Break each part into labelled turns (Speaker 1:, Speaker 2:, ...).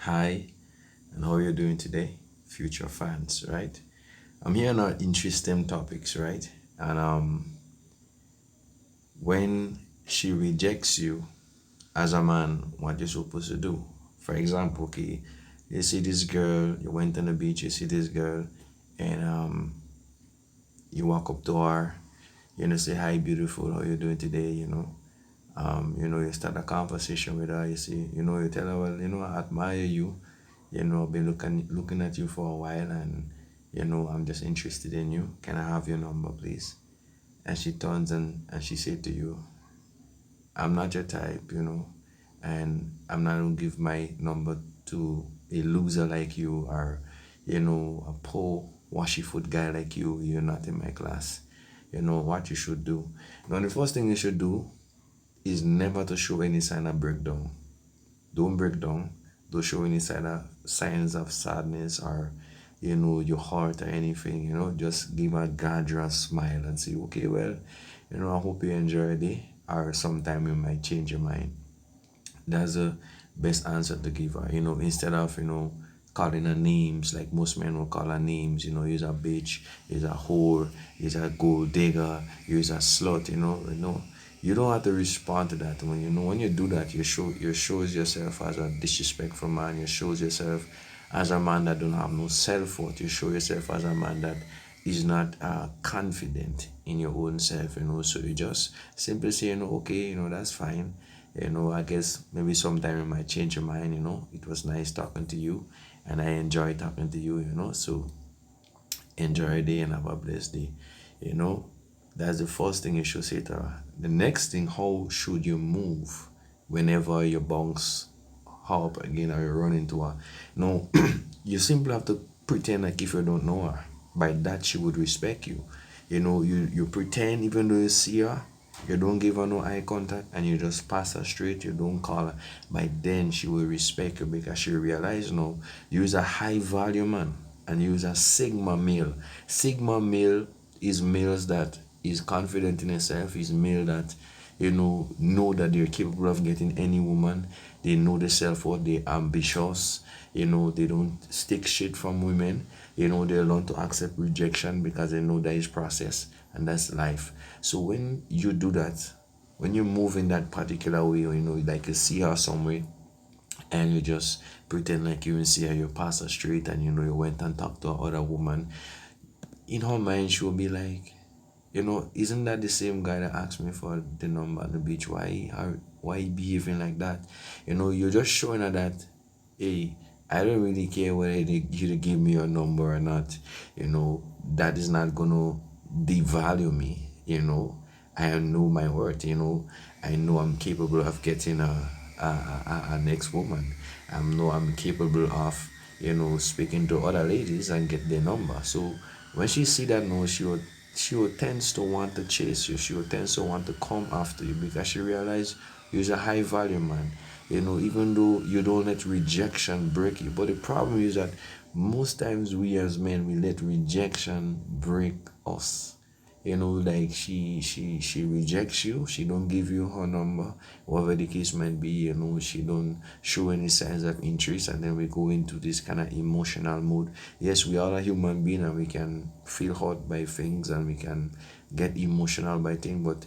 Speaker 1: Hi, and how are you doing today, future fans, right? I'm here on our interesting topics, right? And when she rejects you as a man, what you're supposed to do? For example, okay, you see this girl, you went on the beach, you see this girl, and you walk up to her, say hi, beautiful, how you doing today, you start a conversation with her, you tell her, well, I admire you. I've been looking at you for a while, and I'm just interested in you. Can I have your number, please? And she turns and she said to you, I'm not your type, and I'm not gonna give my number to a loser like you, or a poor washy foot guy like you. You're not in my class. You know what you should do. Now the first thing you should do is never to show any sign of breakdown. Don't break down. Don't show any signs of sadness, or your heart or anything. Just give a gradual smile and say, okay, well, I hope you enjoy the day, or sometime you might change your mind. That's the best answer to give her. Instead of calling her names like most men will call her names. Use a bitch, use a whore, use a gold digger, use a slut. You don't have to respond to that. When you do that, you shows yourself as a disrespectful man. You shows yourself as a man that don't have no self worth. You show yourself as a man that is not confident in your own self. So you just simply say, okay, that's fine. I guess maybe sometime you might change your mind. It was nice talking to you, and I enjoy talking to you. So enjoy your day and have a blessed day. You know, that's the first thing you should say to her. The next thing, how should you move whenever your bounce up again, or you run into her? No, you simply have to pretend like if you don't know her. By that, she would respect you. You pretend even though you see her, you don't give her no eye contact, and you just pass her straight, you don't call her. By then, she will respect you, because she realize, no, you is a high value man, and you is a sigma male. Sigma male is males that is confident in himself, is male that know that they're capable of getting any woman. They know the self-worth, they're ambitious. They don't stick shit from women. They learn to accept rejection, because they know that is process, and that's life. So when you do that, when you move in that particular way, or like you see her somewhere, and you just pretend like you didn't see her, you pass her straight, and you went and talked to other woman, in her mind she'll be like, isn't that the same guy that asked me for the number on the beach? Why he behaving like that? You're just showing her that, hey, I don't really care whether you give me your number or not. That is not gonna devalue me. I know my worth. I know I'm capable of getting a next woman. I know I'm capable of speaking to other ladies and get their number. So when she see that, no, she will tends to want to chase you. She will tends to want to come after you, because she realize you're a high value man. Even though you don't let rejection break you. But the problem is that most times we as men, we let rejection break us. Like she rejects you, she don't give you her number, whatever the case might be. She don't show any signs of interest, and then we go into this kind of emotional mood. Yes, we are a human being, and we can feel hurt by things, and we can get emotional by things. But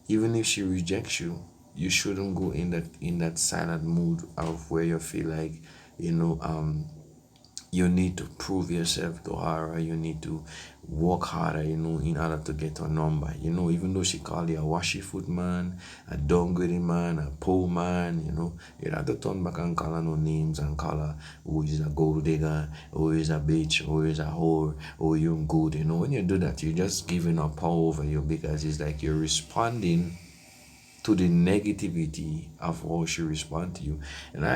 Speaker 1: even if she rejects you, you shouldn't go in that silent mood of where you feel like, you know um you need to prove yourself to her, or you need to work harder, in order to get her number. Even though she called you a washy foot man, a downgrading man, a poor man, you have to turn back and call her no names, and call her, oh, is a gold digger, oh, is a bitch, oh, is a whore, oh, you're good. When you do that, you're just giving her power over you, because it's like you're responding to the negativity of how she respond to you. And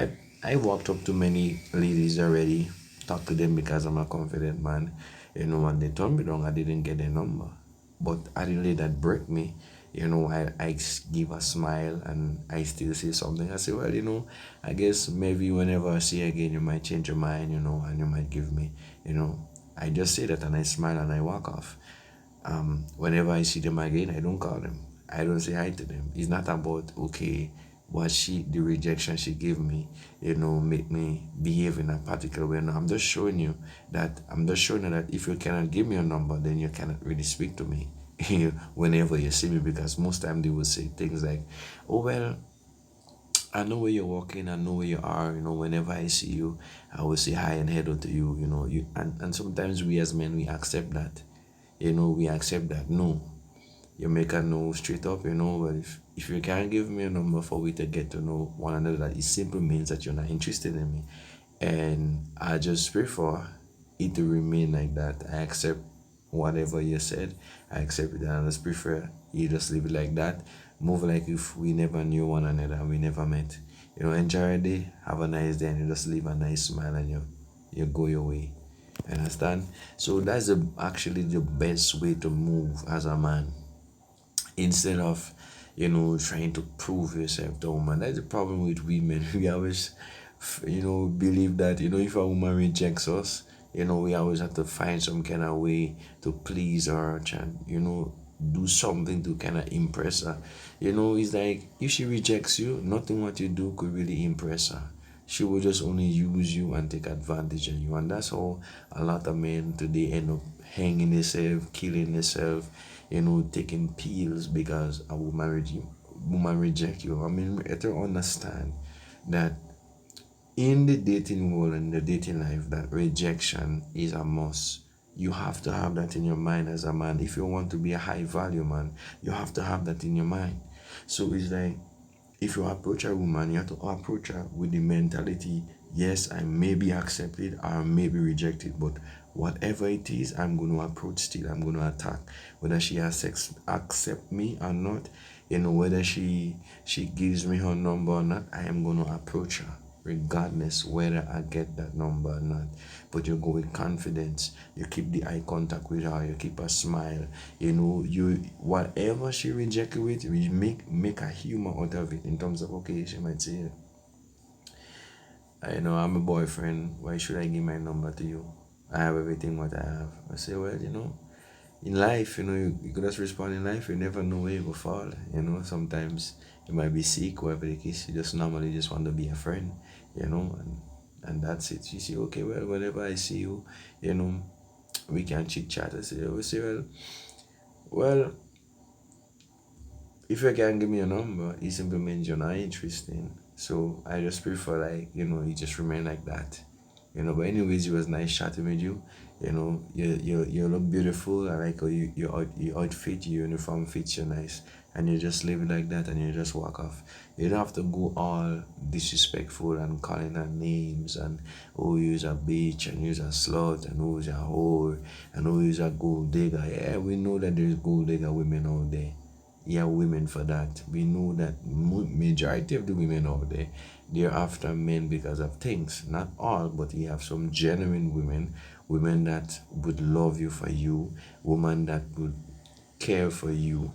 Speaker 1: I walked up to many ladies already, talked to them, because I'm a confident man. When they turned me down, I didn't get their number. But I didn't let that break me. I give a smile, and I still say something. I say, well, I guess maybe whenever I see you again, you might change your mind, and you might give me, I just say that, and I smile, and I walk off. Whenever I see them again, I don't call them. I don't say hi to them. It's not about, okay, the rejection she gave me, make me behave in a particular way. No, I'm just showing you that if you cannot give me a number, then you cannot really speak to me whenever you see me, because most time they will say things like, oh well, I know where you're walking, I know where you are, whenever I see you, I will say hi and hello to you, and sometimes we as men, we accept that. We accept that. No, you make a no straight up, but if you can't give me a number for we to get to know one another, that it simply means that you're not interested in me. And I just prefer it to remain like that. I accept whatever you said, I accept it, and I just prefer you just leave it like that. Move like if we never knew one another, we never met. Enjoy your day, have a nice day, and you just leave a nice smile, and you go your way. Understand? So that's actually the best way to move as a man, instead of trying to prove yourself to a woman. That's the problem with women. We always believe that if a woman rejects us, we always have to find some kind of way to please her, and do something to kind of impress her. It's like if she rejects you, nothing what you do could really impress her. She will just only use you and take advantage of you, and that's how a lot of men today end up hanging themselves, killing themselves, taking pills because a woman reject you. I mean, you have to understand that in the dating world and the dating life, that rejection is a must. You have to have that in your mind as a man. If you want to be a high value man, you have to have that in your mind. So it's like, if you approach a woman, you have to approach her with the mentality, yes, I may be accepted, I may be rejected, but whatever it is, I'm going to approach still. I'm going to attack. Whether she accept me or not, whether she gives me her number or not, I am going to approach her regardless whether I get that number or not. But you go with confidence, you keep the eye contact with her, you keep a smile, you whatever she reject you with, we make a humor out of it, in terms of, okay, she might say, I know I'm a boyfriend, why should I give my number to you? I have everything what I have. I say, well, in life, you could just respond. In life, you never know where you will fall. Sometimes you might be sick, whatever the case, you just normally just want to be a friend, and that's it. You say, okay, well, whenever I see you, we can chit chat. We say, well, if you can give me a number, it simply means you're not interested. So I just prefer, like, you just remain like that. But anyways, it was nice chatting with you. You look beautiful. I like how your outfit, your uniform fits you nice, and you just leave it like that, and you just walk off. You don't have to go all disrespectful and calling her names, and who use a bitch, and use a slut, and who's a whore, and who use a gold digger. Yeah, we know that there's gold digger women out there. Yeah, women for that. We know that majority of the women out there, they're after men because of things. Not all, but you have some genuine women that would love you for you, women that would care for you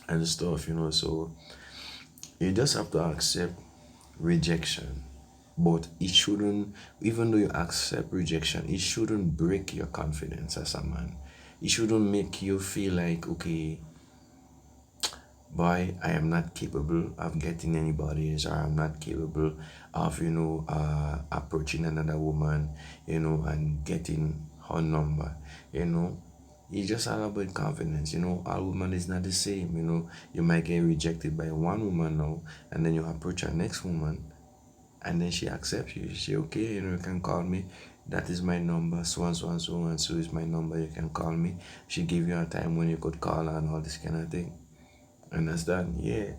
Speaker 1: and stuff. So you just have to accept rejection. But it shouldn't, even though you accept rejection, it shouldn't break your confidence as a man. It shouldn't make you feel like, okay, boy, I am not capable of getting anybody, or I'm not capable of, approaching another woman, and getting her number, you know. It's just all about confidence, all women is not the same, You might get rejected by one woman now, and then you approach her next woman, and then she accepts you. She say, okay, you can call me. That is my number. So and so and so and so is my number. You can call me. She give you a time when you could call her and all this kind of thing. Understand? Yeah.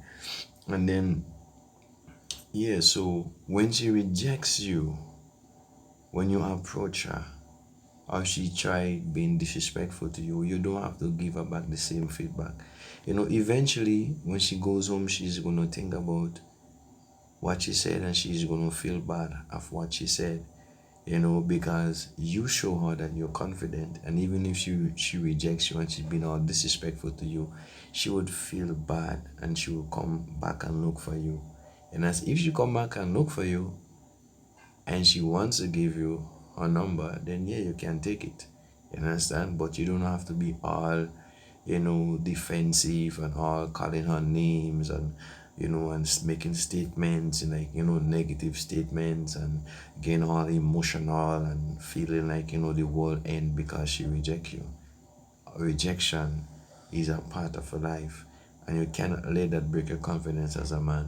Speaker 1: And then, yeah, so when she rejects you, when you approach her, or she try being disrespectful to you, you don't have to give her back the same feedback. Eventually, when she goes home, she's gonna think about what she said, and she's gonna feel bad of what she said. Because you show her that you're confident, and even if she rejects you and she's been all disrespectful to you, she would feel bad, and she will come back and look for you. And as if she come back and look for you, and she wants to give you her number, then yeah, you can take it. You understand? But you don't have to be all, defensive, and all calling her names, and and making statements and like, negative statements and getting all emotional and feeling like, the world end because she reject you. Rejection is a part of her life, and you cannot let that break your confidence as a man.